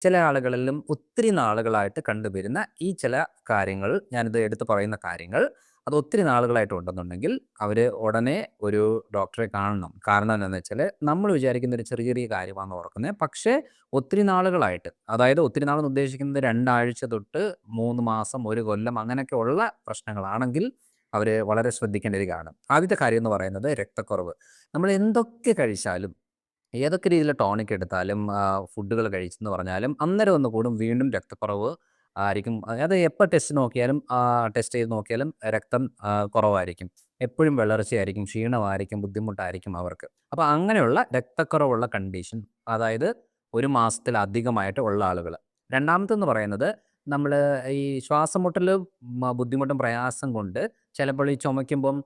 ചില ആളുകളിലും ഒത്തിരി നാളുകളായിട്ട് കണ്ടുവരുന്ന ഈ ചില കാര്യങ്ങൾ, ഞാനിത് എടുത്ത് പറയുന്ന കാര്യങ്ങൾ, അത് ഒത്തിരി നാളുകളായിട്ട് ഉണ്ടെന്നുണ്ടെങ്കിൽ അവർ ഉടനെ ഒരു ഡോക്ടറെ കാണണം. കാരണം എന്താണെന്ന് വെച്ചാൽ നമ്മൾ വിചാരിക്കുന്ന ഒരു ചെറിയ ചെറിയ കാര്യമാണെന്ന് ഓർക്കുന്നത്. പക്ഷേ ഒത്തിരി നാളുകളായിട്ട്, അതായത് ഒത്തിരി നാളെന്ന് ഉദ്ദേശിക്കുന്നത് 2 ആഴ്ച തൊട്ട് 3 മാസം, 1 കൊല്ലം അങ്ങനെയൊക്കെ ഉള്ള പ്രശ്നങ്ങളാണെങ്കിൽ അവർ വളരെ ശ്രദ്ധിക്കേണ്ട ഒരു കാര്യം. ആദ്യത്തെ കാര്യം എന്ന് പറയുന്നത് രക്തക്കുറവ്. നമ്മൾ എന്തൊക്കെ കഴിച്ചാലും ഏതൊക്കെ രീതിയിലുള്ള ടോണിക് എടുത്താലും ഫുഡുകൾ കഴിച്ചെന്ന് പറഞ്ഞാലും അന്നേരം ഒന്ന് കൂടും വീണ്ടും രക്തക്കുറവ് ആയിരിക്കും. അത് എപ്പോൾ ടെസ്റ്റ് നോക്കിയാലും ടെസ്റ്റ് ചെയ്ത് നോക്കിയാലും രക്തം കുറവായിരിക്കും. എപ്പോഴും വിളർച്ചയായിരിക്കും, ക്ഷീണമായിരിക്കും, ബുദ്ധിമുട്ടായിരിക്കും അവർക്ക്. അപ്പോൾ അങ്ങനെയുള്ള രക്തക്കുറവുള്ള കണ്ടീഷൻ, അതായത് 1 മാസത്തിലധികമായിട്ട് ഉള്ള ആളുകൾ. രണ്ടാമത്തെന്ന് പറയുന്നത് നമ്മൾ ഈ ശ്വാസം മുട്ടലും ബുദ്ധിമുട്ടും പ്രയാസം കൊണ്ട് ചിലപ്പോൾ ഈ ചുമയ്ക്കുമ്പം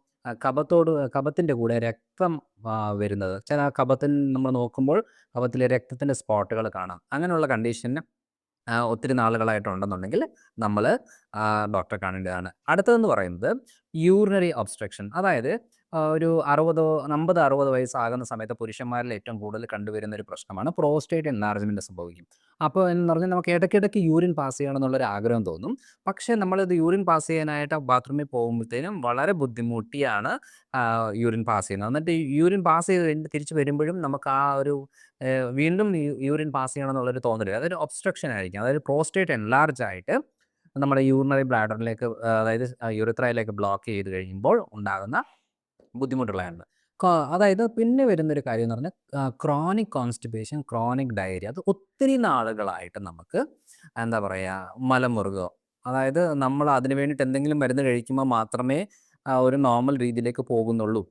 കഫത്തിൻ്റെ കൂടെ രക്തം വരുന്നത്. ചില കഫത്തിൽ നമ്മൾ നോക്കുമ്പോൾ കഫത്തിലെ രക്തത്തിൻ്റെ സ്പോട്ടുകൾ കാണാം. അങ്ങനെയുള്ള കണ്ടീഷന് ഒത്തിരി നാളുകളായിട്ടുണ്ടെന്നുണ്ടെങ്കിൽ നമ്മൾ ഡോക്ടറെ കാണേണ്ടതാണ്. അടുത്തതെന്ന് പറയുന്നത് യൂറിനറി ഒബ്സ്ട്രക്ഷൻ. അതായത് ഒരു 60 50, 60 വയസ്സാകുന്ന സമയത്ത് പുരുഷന്മാരിൽ ഏറ്റവും കൂടുതൽ കണ്ടുവരുന്ന ഒരു പ്രശ്നമാണ് പ്രോസ്റ്റേറ്റ് എൻലാർജ്മെന്റ് സംഭവിക്കും. അപ്പോൾ എന്ന് പറഞ്ഞാൽ നമുക്ക് ഇടയ്ക്കിടയ്ക്ക് യൂറിൻ പാസ് ചെയ്യണം എന്നുള്ളൊരു ആഗ്രഹം തോന്നും. പക്ഷേ നമ്മളിത് യൂറിൻ പാസ് ചെയ്യാനായിട്ട് ബാത്റൂമിൽ പോകുമ്പോഴത്തേനും വളരെ ബുദ്ധിമുട്ടിയാണ് യൂറിൻ പാസ് ചെയ്യുന്നത്. എന്നിട്ട് ഈ യൂറിൻ പാസ് ചെയ്ത് കഴിഞ്ഞിട്ട് തിരിച്ച് വരുമ്പോഴും നമുക്ക് ആ ഒരു വീണ്ടും യൂറിൻ പാസ് ചെയ്യണം എന്നുള്ളൊരു തോന്നല്. അതൊരു ഒബ്സ്ട്രക്ഷൻ ആയിരിക്കും. അതായത് പ്രോസ്റ്റേറ്റ് എൻലാർജ് ആയിട്ട് നമ്മുടെ യൂറിനറി ബ്ലാഡറിലേക്ക് അതായത് യുറിത്രയിലേക്ക് ബ്ലോക്ക് ചെയ്ത് കഴിയുമ്പോൾ ഉണ്ടാകുന്ന ബുദ്ധിമുട്ടുള്ളതാണ്. അതായത് പിന്നെ വരുന്നൊരു കാര്യം എന്ന് പറഞ്ഞാൽ ക്രോണിക് കോൺസ്റ്റിപ്പേഷൻ, ക്രോണിക് ഡയറിയ. അത് ഒത്തിരി നാളുകളായിട്ട് നമുക്ക് എന്താ പറയുക മലമുറുകോ, അതായത് നമ്മൾ അതിന് വേണ്ടിയിട്ട് എന്തെങ്കിലും മരുന്ന് കഴിക്കുമ്പോൾ മാത്രമേ ഒരു നോർമൽ രീതിയിലേക്ക് പോകുന്നുള്ളൂ.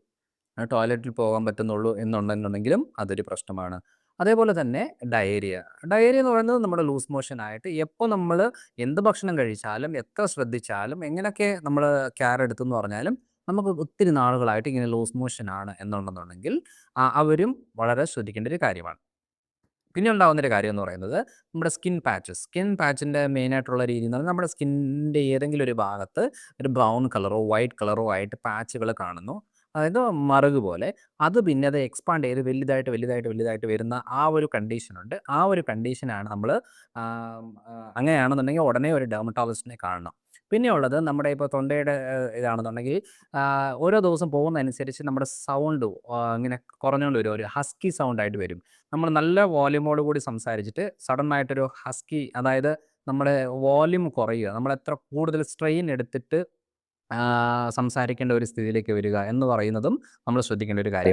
ടോയ്ലറ്റിൽ പോകാൻ പറ്റുന്നുള്ളൂ എന്നുണ്ടെന്നുണ്ടെങ്കിലും അതൊരു പ്രശ്നമാണ്. അതേപോലെ തന്നെ ഡയേറിയ. ഡയേറിയ എന്ന് പറയുന്നത് നമ്മുടെ ലൂസ് മോഷൻ ആയിട്ട് എപ്പോൾ നമ്മൾ എന്ത് ഭക്ഷണം കഴിച്ചാലും, എത്ര ശ്രദ്ധിച്ചാലും, എങ്ങനെയൊക്കെ നമ്മൾ കെയർ എടുത്തെന്ന് പറഞ്ഞാലും നമുക്ക് ഒത്തിരി നാളുകളായിട്ട് ഇങ്ങനെ ലൂസ് മോഷൻ ആണ് എന്നുണ്ടെന്നുണ്ടെങ്കിൽ അവരും വളരെ ശ്രദ്ധിക്കേണ്ട ഒരു കാര്യമാണ്. പിന്നെ ഉണ്ടാവുന്നൊരു കാര്യം എന്ന് പറയുന്നത് നമ്മുടെ സ്കിൻ പാച്ചസ്. സ്കിൻ പാച്ചിൻ്റെ മെയിനായിട്ടുള്ള രീതി എന്ന് പറഞ്ഞാൽ നമ്മുടെ സ്കിന്നിൻ്റെ ഏതെങ്കിലും ഒരു ഭാഗത്ത് ഒരു ബ്രൗൺ കളറോ വൈറ്റ് കളറോ ആയിട്ട് പാച്ചുകൾ കാണുന്നു. അതായത് മറുക് പോലെ. അത് പിന്നെ അത് എക്സ്പാൻഡ് ചെയ്ത് വലുതായിട്ട്, വലുതായിട്ട്, വലുതായിട്ട് വരുന്ന ആ ഒരു കണ്ടീഷനുണ്ട്. ആ ഒരു കണ്ടീഷനാണ് നമ്മൾ അങ്ങനെയാണെന്നുണ്ടെങ്കിൽ ഉടനെ ഒരു ഡെർമറ്റോളജിസ്റ്റിനെ കാണണം. പിന്നെയുള്ളത് നമ്മുടെ ഇപ്പോൾ തൊണ്ടയുടെ ഇതാണെന്നുണ്ടെങ്കിൽ ഓരോ ദിവസം പോകുന്നതനുസരിച്ച് നമ്മുടെ സൗണ്ട് ഇങ്ങനെ കുറഞ്ഞുകൊണ്ട് വരും. ഒരു ഹസ്കി സൗണ്ടായിട്ട് വരും. നമ്മൾ നല്ല വോളിയമോട് കൂടി സംസാരിച്ചിട്ട് സഡൻ ആയിട്ടൊരു ഹസ്കി, അതായത് നമ്മുടെ വോളിയം കുറയുക. നമ്മൾ എത്ര കൂടുതൽ സ്ട്രെയിൻ എടുത്തിട്ട് സംസാരിക്കേണ്ട ഒരു സ്ഥിതിയിലേക്ക് വരിക എന്ന് പറയുന്നതും നമ്മൾ ശ്രദ്ധിക്കേണ്ട ഒരു കാര്യം.